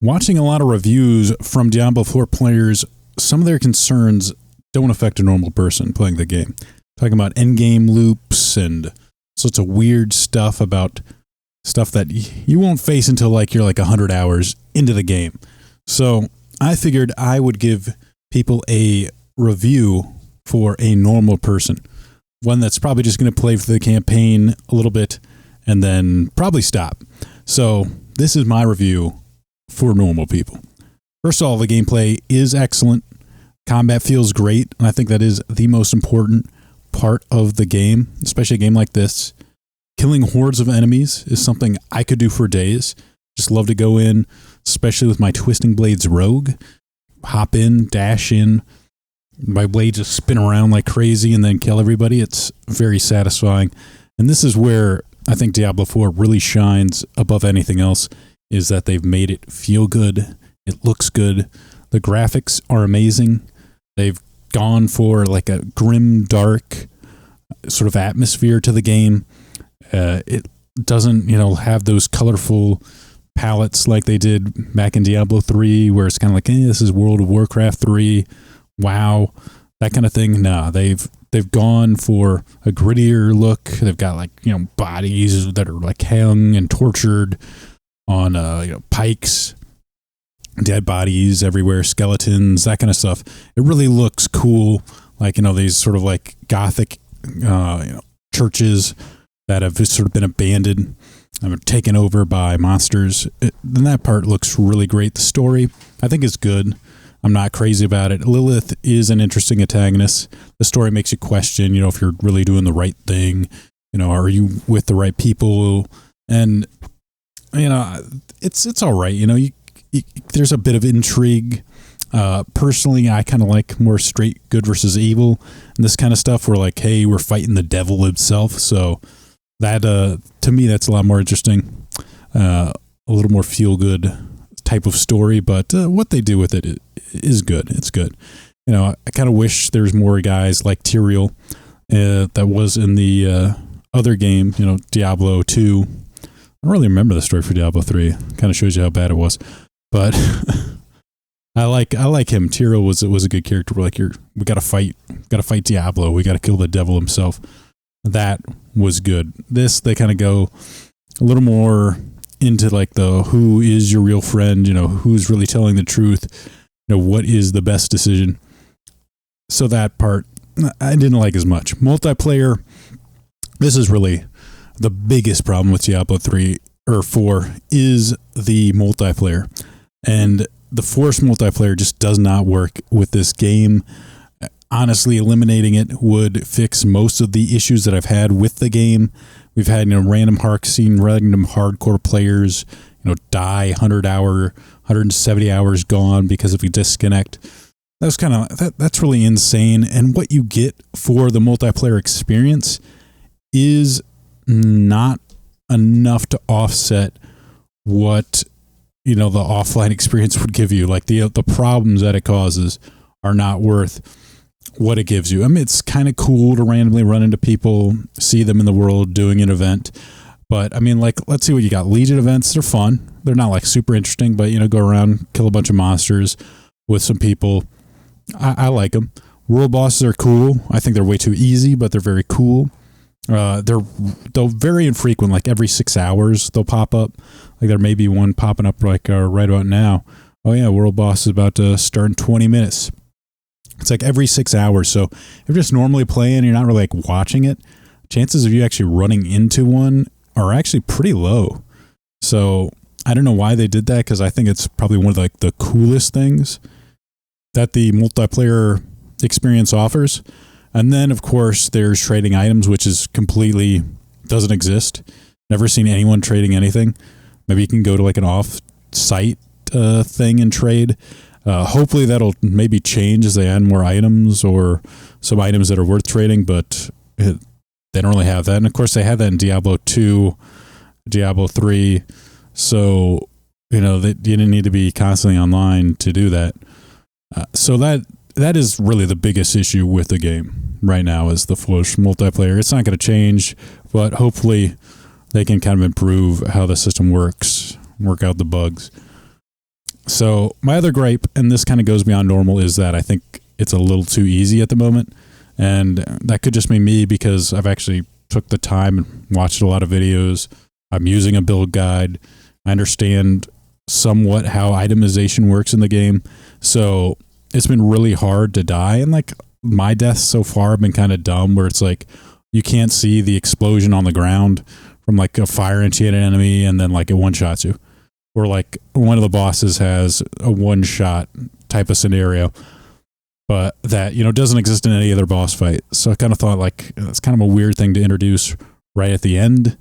watching a lot of reviews from Diablo 4 players, some of their concerns don't affect a normal person playing the game. Talking about endgame loops and sorts of weird stuff about stuff that you won't face until like you're like 100 hours into the game. So I figured I would give people a review for a normal person. One that's probably just going to play for the campaign a little bit and then probably stop. So this is my review for normal people. First of all, the gameplay is excellent. Combat feels great, and I think that is the most important part of the game, especially a game like this. Killing hordes of enemies is something I could do for days. Just love to go in, especially with my Twisting Blades rogue. Hop in, dash in. My blade just spin around like crazy and then kill everybody. It's very satisfying. And this is where I think Diablo 4 really shines above anything else, is that they've made it feel good. It looks good. The graphics are amazing. They've gone for like a grim, dark sort of atmosphere to the game. It doesn't, have those colorful palettes like they did back in Diablo 3, where it's kind of like, this is World of Warcraft 3. Wow, that kind of thing. Nah, they've gone for a grittier look. They've got like, bodies that are like hung and tortured on pikes, dead bodies everywhere, skeletons, that kind of stuff. It really looks cool. Like, these sort of like gothic churches that have just sort of been abandoned and taken over by monsters. Then that part looks really great. The story, I think, is good. I'm not crazy about it. Lilith is an interesting antagonist. The story makes you question, if you're really doing the right thing. Are you with the right people? And, it's all right. There's a bit of intrigue. Personally, I kind of like more straight good versus evil and this kind of stuff where like, hey, we're fighting the devil himself. So that, to me, that's a lot more interesting. A little more feel good type of story, but what they do with it is good. It's good. I kind of wish there's more guys like Tyrael that was in the other game, Diablo 2. I don't really remember the story for Diablo 3. Kind of shows you how bad it was. But I like him. Tyrael was a good character. We're like, we gotta fight Diablo. We gotta kill the devil himself. That was good. This, they kind of go a little more into like the who is your real friend, who's really telling the truth, what is the best decision. So that part I didn't like as much. Multiplayer, this is really the biggest problem with Diablo 3 or 4 is the multiplayer. And the forced multiplayer just does not work with this game. Honestly, eliminating it would fix most of the issues that I've had with the game. We've had, random hardcore players, die 170 hours gone because of a disconnect. That's really insane. And what you get for the multiplayer experience is not enough to offset what, the offline experience would give you. Like the problems that it causes are not worth what it gives you. I mean, it's kind of cool to randomly run into people, see them in the world doing an event. But I mean, like, let's see what you got. Legion events, they're fun. They're not like super interesting, but go around, kill a bunch of monsters with some people. I like them. World bosses are cool. I think they're way too easy, but they're very cool. They're very infrequent, like every 6 hours they'll pop up. Like there may be one popping up like right about now. Oh yeah, world boss is about to start in 20 minutes. It's like every 6 hours. So if you're just normally playing, you're not really like watching it, chances of you actually running into one are actually pretty low. So I don't know why they did that, because I think it's probably one of like the coolest things that the multiplayer experience offers. And then of course there's trading items, which is completely doesn't exist. Never seen anyone trading anything. Maybe you can go to like an off-site thing and trade. Hopefully that'll maybe change as they add more items or some items that are worth trading, but they don't really have that. And of course they had that in Diablo 2, Diablo 3. So, you didn't need to be constantly online to do that. So that is really the biggest issue with the game right now, is the forced multiplayer. It's not going to change, but hopefully they can kind of improve how the system works, work out the bugs. So my other gripe, and this kind of goes beyond normal, is that I think it's a little too easy at the moment. And that could just be me because I've actually took the time and watched a lot of videos. I'm using a build guide. I understand somewhat how itemization works in the game. So it's been really hard to die. And like my deaths so far have been kind of dumb where it's like you can't see the explosion on the ground from like a fire enchanted enemy and then like it one-shots you. Or like one of the bosses has a one-shot type of scenario, but that, you know, doesn't exist in any other boss fight. So I kind of thought like it's kind of a weird thing to introduce right at the end.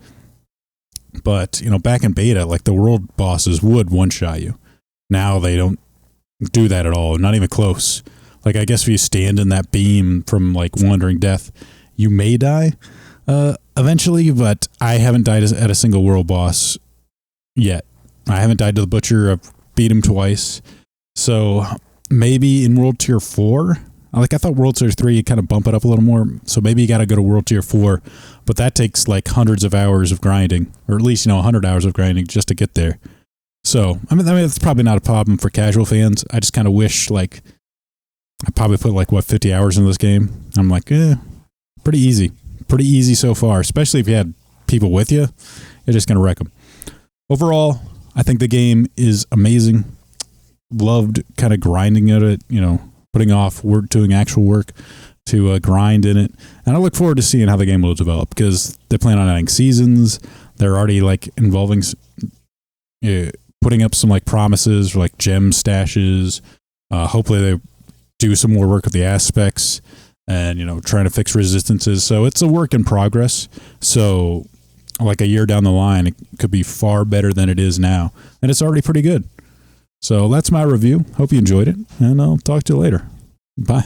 But, you know, back in beta, like the world bosses would one-shot you. Now they don't do that at all, not even close. Like I guess if you stand in that beam from like Wandering Death, you may die eventually, but I haven't died at a single world boss yet. I haven't died to the Butcher. I've beat him twice. So maybe in World Tier 4, like I thought World Tier 3 you kind of bump it up a little more. So maybe you got to go to World Tier 4, but that takes like hundreds of hours of grinding, or at least, you know, 100 hours of grinding just to get there. So, I mean, it's probably not a problem for casual fans. I just kind of wish, like, I probably put like, 50 hours into this game. I'm like, pretty easy. Pretty easy so far, especially if you had people with you. You're just going to wreck them. Overall, I think the game is amazing. Loved kind of grinding at it, you know, putting off work, doing actual work to grind in it. And I look forward to seeing how the game will develop because they plan on adding seasons. They're already like involving, putting up some like promises for like gem stashes. Hopefully they do some more work with the aspects and, you know, trying to fix resistances. So it's a work in progress. So like a year down the line, it could be far better than it is now. And it's already pretty good. So that's my review. Hope you enjoyed it, and I'll talk to you later. Bye.